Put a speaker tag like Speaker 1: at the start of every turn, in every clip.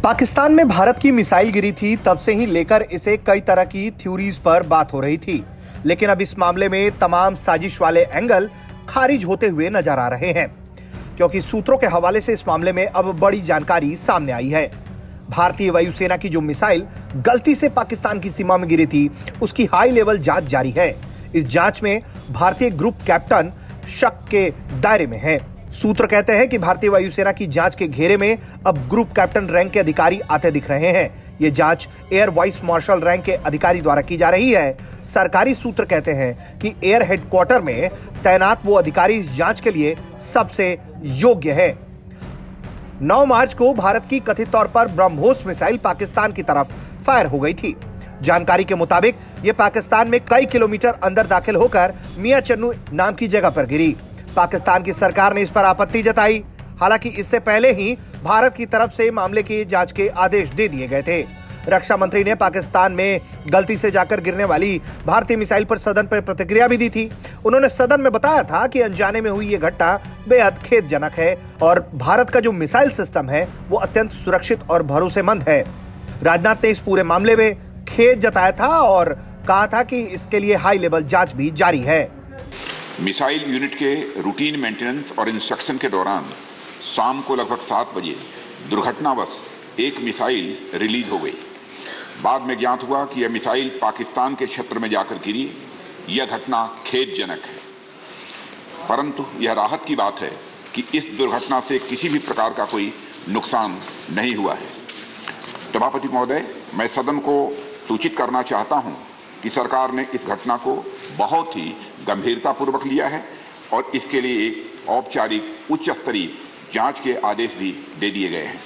Speaker 1: पाकिस्तान में भारत की मिसाइल गिरी थी, तब से ही लेकर इसे कई तरह की थ्योरीज पर बात हो रही थी। लेकिन अब इस मामले में तमाम साजिश वाले एंगल खारिज होते हुए नजर आ रहे हैं, क्योंकि सूत्रों के हवाले से इस मामले में अब बड़ी जानकारी सामने आई है। भारतीय वायुसेना की जो मिसाइल गलती से पाकिस्तान की सीमा में गिरी थी, उसकी हाई लेवल जांच जारी है। इस जांच में भारतीय ग्रुप कैप्टन शक के दायरे में है। सूत्र कहते हैं कि भारतीय वायुसेना की जांच के घेरे में अब ग्रुप कैप्टन रैंक के अधिकारी आते दिख रहे हैं। ये जांच एयर वाइस मार्शल रैंक के अधिकारी द्वारा की जा रही है। सरकारी सूत्र कहते हैं कि एयर हेडक्वार्टर में तैनात वो अधिकारी इस जांच के लिए सबसे योग्य है। 9 मार्च को भारत की कथित तौर पर ब्रह्मोस मिसाइल पाकिस्तान की तरफ फायर हो गई थी। जानकारी के मुताबिक ये पाकिस्तान में कई किलोमीटर अंदर दाखिल होकर मियां चन्नू नाम की जगह पर गिरी। पाकिस्तान की सरकार ने इस पर आपत्ति जताई। हालांकि इससे पहले ही भारत की तरफ से मामले की जांच के आदेश दे दिए गए थे। रक्षा मंत्री ने पाकिस्तान में गलती से जाकर गिरने वाली भारतीय मिसाइल पर सदन पर प्रतिक्रिया भी दी थी। उन्होंने सदन में बताया था कि अनजाने में हुई ये घटना बेहद खेदजनक है और भारत का जो मिसाइल सिस्टम है वो अत्यंत सुरक्षित और भरोसेमंद है। राजनाथ ने इस पूरे मामले में खेद जताया था और कहा था कि इसके लिए हाई लेवल जांच भी जारी है।
Speaker 2: मिसाइल यूनिट के रूटीन मेंटेनेंस और इंस्ट्रक्शन के दौरान शाम को लगभग 7 बजे दुर्घटनावश एक मिसाइल रिलीज हो गई। बाद में ज्ञात हुआ कि यह मिसाइल पाकिस्तान के क्षेत्र में जाकर गिरी। यह घटना खेदजनक है, परंतु यह राहत की बात है कि इस दुर्घटना से किसी भी प्रकार का कोई नुकसान नहीं हुआ है। सभापति महोदय, मैं सदन को सूचित करना चाहता हूं कि सरकार ने इस घटना को बहुत ही गंभीरतापूर्वक लिया है और इसके लिए एक औपचारिक उच्च स्तरीय जांच के आदेश भी दे दिए गए हैं।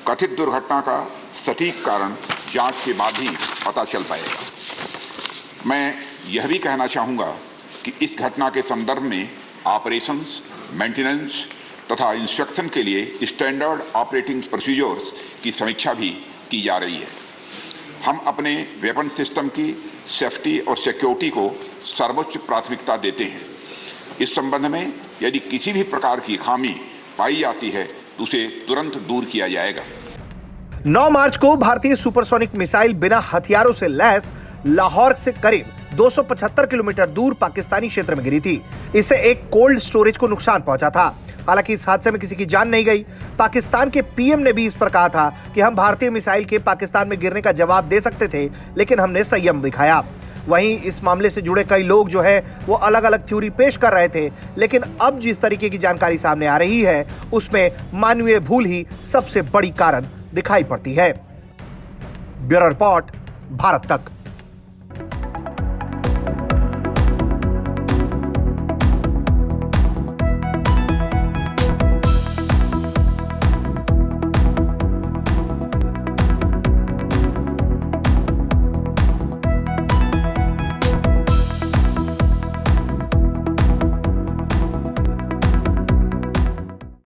Speaker 2: कथित दुर्घटना का सटीक कारण जांच के बाद ही पता चल पाएगा। मैं यह भी कहना चाहूँगा कि इस घटना के संदर्भ में ऑपरेशंस, मेंटेनेंस तथा इंस्ट्रक्शन के लिए स्टैंडर्ड ऑपरेटिंग प्रोसीजर्स की समीक्षा भी की जा रही है। हम अपने वेपन सिस्टम की सेफ्टी और सिक्योरिटी को सर्वोच्च प्राथमिकता देते हैं। इस संबंध में यदि किसी भी प्रकार की खामी पाई जाती है तो उसे तुरंत दूर किया जाएगा।
Speaker 1: 9 मार्च को भारतीय सुपरसोनिक मिसाइल बिना हथियारों से लैस लाहौर से करीब 275 किलोमीटर दूर पाकिस्तानी क्षेत्र में गिरी थी। इससे एक कोल्ड स्टोरेज को नुकसान पहुंचा था। हालांकि इस हादसे में किसी की जान नहीं गई। पाकिस्तान के पीएम ने भी इस पर कहा था कि हम भारतीय मिसाइल के पाकिस्तान में गिरने का जवाब दे सकते थे, लेकिन हमने संयम दिखाया। वहीं इस मामले से जुड़े कई लोग जो है वो अलग अलग थ्योरी पेश कर रहे थे, लेकिन अब जिस तरीके की जानकारी सामने आ रही है उसमें मानवीय भूल ही सबसे बड़ी कारण दिखाई पड़ती है। ब्यूरो रिपोर्ट, भारत तक।